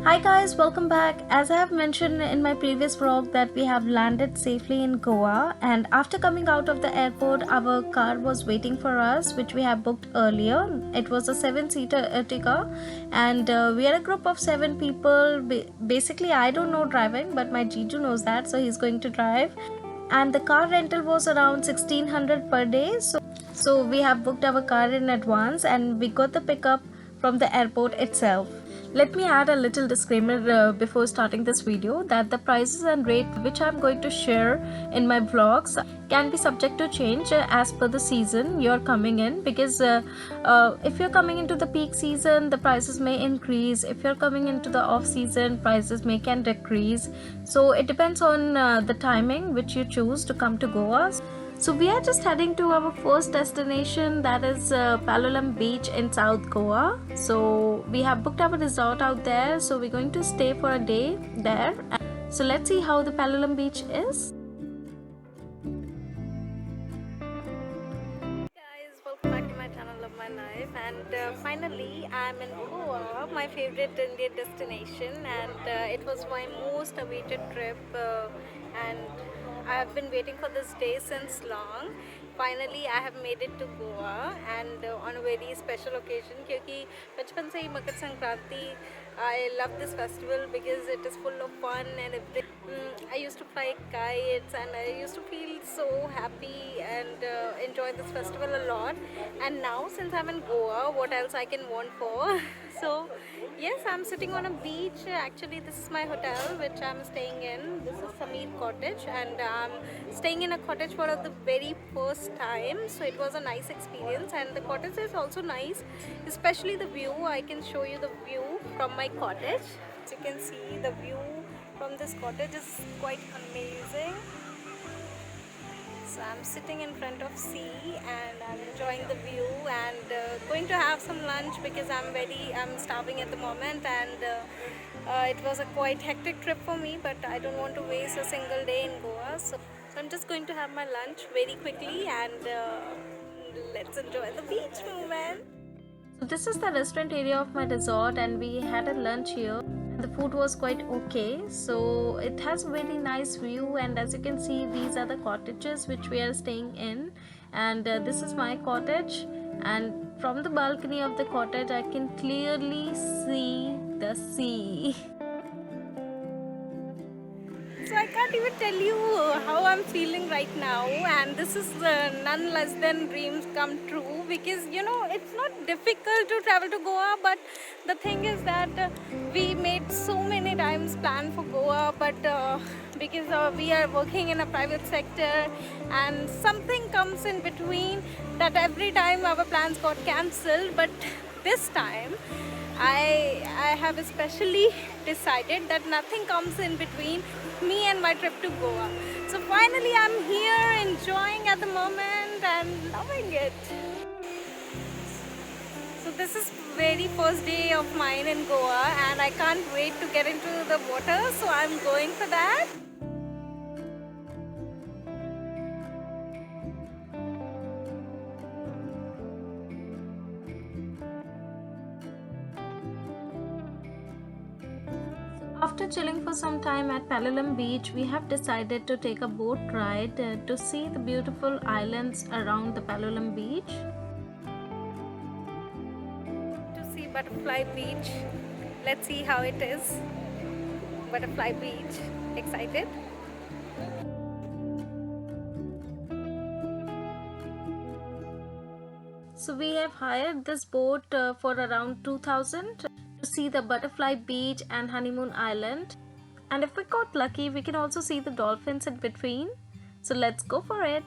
Hi guys, welcome back. As I have mentioned in my previous vlog that we have landed safely in Goa, and after coming out of the airport our car was waiting for us, which we have booked earlier. It was a 7-seater Ertiga, and we are a group of 7 people. Basically I don't know driving, but my Jiju knows that, so he's going to drive. And the car rental was around 1600 per day, so we have booked our car in advance and we got the pickup from the airport itself. Let me add a little disclaimer before starting this video that the prices and rate which I'm going to share in my vlogs can be subject to change as per the season you're coming in, because if you're coming into the peak season the prices may increase. If you're coming into the off season, prices may can decrease. So it depends on the timing which you choose to come to Goa. So we are just heading to our first destination, that is Palolem Beach in South Goa. So we have booked our resort out there, so we're going to stay for a day there. So let's see how the Palolem Beach is. Guys, welcome back to my channel Love My Life, and finally I'm in Goa, my favorite Indian destination, and it was my most awaited trip, and I've been waiting for this day since long. Finally I have made it to Goa, and on a very special occasion, क्योंकि बचपन से ही Makar Sankranti I love this festival because it is full of fun and everything. I used to fly kites and I used to feel so happy and enjoy this festival a lot. And now since I'm in Goa, what else I can want for? So yes, I'm sitting on a beach. Actually this is my hotel which I'm staying in. This is Samir Cottage, and I'm staying in a cottage for the very first time. So it was a nice experience, and the cottage is also nice, especially the view. I can show you the view from my cottage. As you can see, the view from this cottage is quite amazing. So I'm sitting in front of sea and I'm enjoying the view, and going to have some lunch because I'm starving at the moment, and it was a quite hectic trip for me, but I don't want to waste a single day in Goa. So I'm just going to have my lunch very quickly, and let's enjoy the beach moment. So this is the restaurant area of my resort, and we had a lunch here. The food was quite okay, so it has a very nice view, and as you can see these are the cottages which we are staying in, and this is my cottage, and from the balcony of the cottage I can clearly see the sea. So I can't even tell you how I'm feeling right now, and this is none less than dreams come true, because it's not difficult to travel to Goa, but the thing is that we made so many times plan for Goa, but because we are working in a private sector and something comes in between, that every time our plans got cancelled. But this time I have especially decided that nothing comes in between me and my trip to Goa. So finally I'm here enjoying at the moment and loving it. So this is very first day of mine in Goa, and I can't wait to get into the water, so I'm going for that. After chilling for some time at Palolem Beach, we have decided to take a boat ride to see the beautiful islands around the Palolem Beach. To see Butterfly Beach. Let's see how it is. Butterfly Beach. Excited? So we have hired this boat for around 2000 to see the Butterfly Beach and Honeymoon Island, and if we got lucky we can also see the dolphins in between. So let's go for it.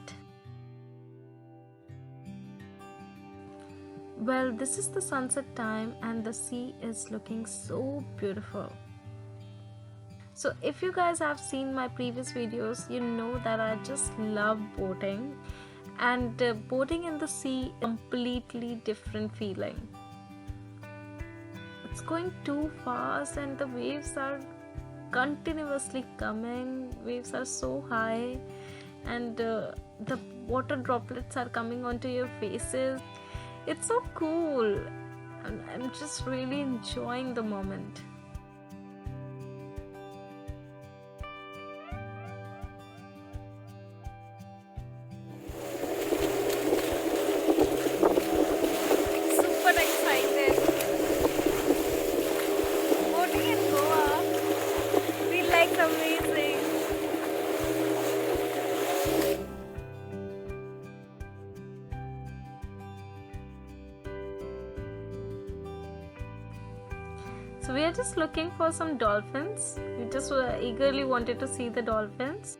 Well, this is the sunset time and the sea is looking so beautiful. So if you guys have seen my previous videos, you know that I just love boating, and boating in the sea, completely different feeling. It's going too fast and the waves are continuously coming. Waves are so high, and the water droplets are coming onto your faces. It's so cool, and I'm just really enjoying the moment. are just looking for some dolphins. We just eagerly wanted to see the dolphins.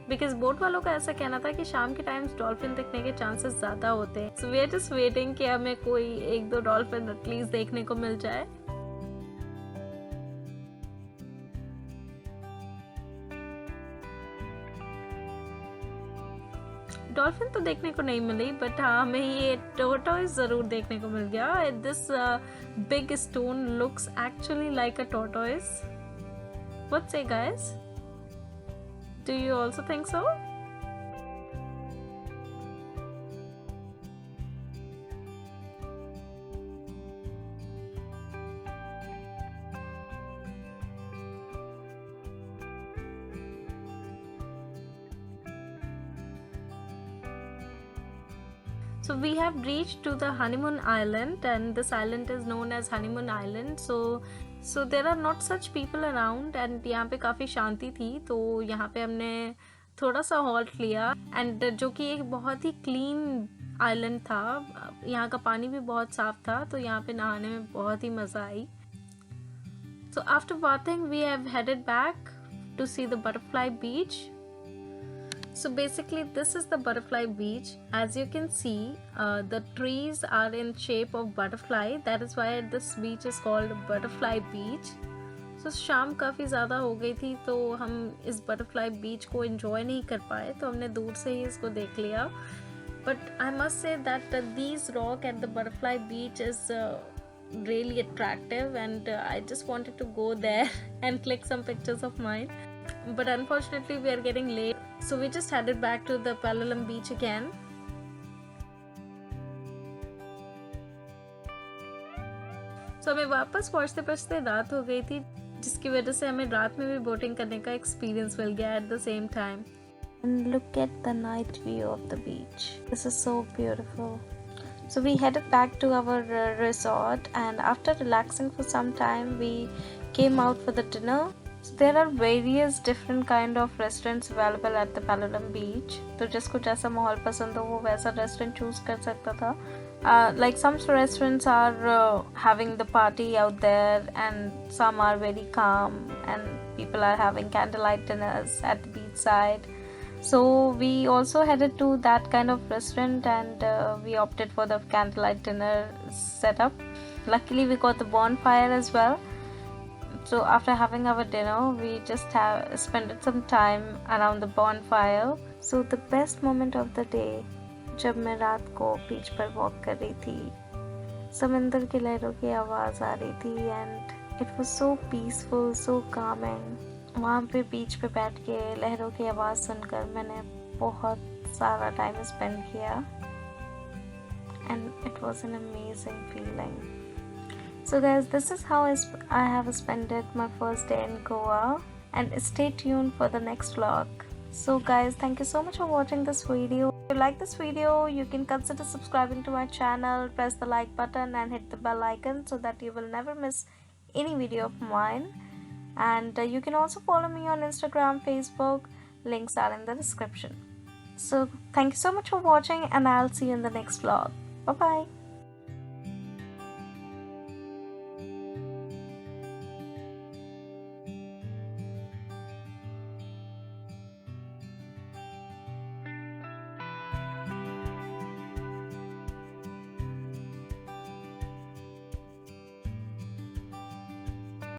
Because boat वालों का ऐसा कहना था कि शाम के times dolphin देखने के चांसेस ज़्यादा होते हैं. So we are just waiting कि हमें कोई एक दो डॉल्फिन एटलीस्ट देखने को मिल जाए. डॉल्फिन तो देखने को नहीं मिली, बट हाँ हमें ये टोर्टोइस ज़रूर देखने को मिल गया. This big stone looks actually like a tortoise. What say guys? Do you also think so? So we have reached to the honeymoon island, and this island is known as honeymoon island. So there are not such people around, and यहाँ पे काफ़ी शांति थी, तो यहाँ पे हमने थोड़ा सा हॉल्ट लिया. एंड जो कि एक बहुत ही क्लीन आइलैंड था. यहाँ का पानी भी बहुत साफ था, तो यहाँ पे नहाने में बहुत ही मज़ा आई. So after bathing we have headed back to see the butterfly beach. So basically this is the butterfly beach. As you can see, the trees are in shape of butterfly. That is why this beach is called butterfly beach. So शाम काफ़ी ज़्यादा हो गई थी, तो हम इस butterfly beach को enjoy नहीं कर पाए, तो हमने दूर से ही इसको देख लिया. But I must say that these rock at the butterfly beach is really attractive, and I just wanted to go there and click some pictures of mine. But unfortunately we are getting late, so we just headed back to the Palolem beach again. So हमें वापस पहुँचते पहुँचते रात हो गई थी, जिसकी वजह से हमें रात में भी बोटिंग करने का एक्सपीरियंस मिल गया at the same time. And look at the night view of the beach. This is so beautiful. So we headed back to our resort, and after relaxing for some time we came out for the dinner. So there are various different kind of restaurants available at the Palolem beach. तो जिसको जैसा माहौल पसंद हो वो वैसा restaurant choose कर सकता था. Like some restaurants are having the party out there, and some are very calm, and people are having candlelight dinners at the beach side. So we also headed to that kind of restaurant, and we opted for the candlelight dinner setup. Luckily we got the bonfire as well. So after having our dinner, we just spent some time around the bonfire. So the best moment of the day, जब मैं रात को बीच पर walk कर रही थी, समंदर की लहरों की आवाज़ आ रही थी, and it was so peaceful, so calming. वहाँ पे बीच पे बैठ के लहरों की आवाज़ सुनकर मैंने बहुत सारा टाइम स्पेंड किया, and it was an amazing feeling. So guys, this is how I have spent my first day in Goa, and stay tuned for the next vlog. So guys, thank you so much for watching this video. If you like this video, you can consider subscribing to my channel, press the like button and hit the bell icon so that you will never miss any video of mine. And you can also follow me on Instagram, Facebook, links are in the description. So thank you so much for watching, and I'll see you in the next vlog. Bye bye.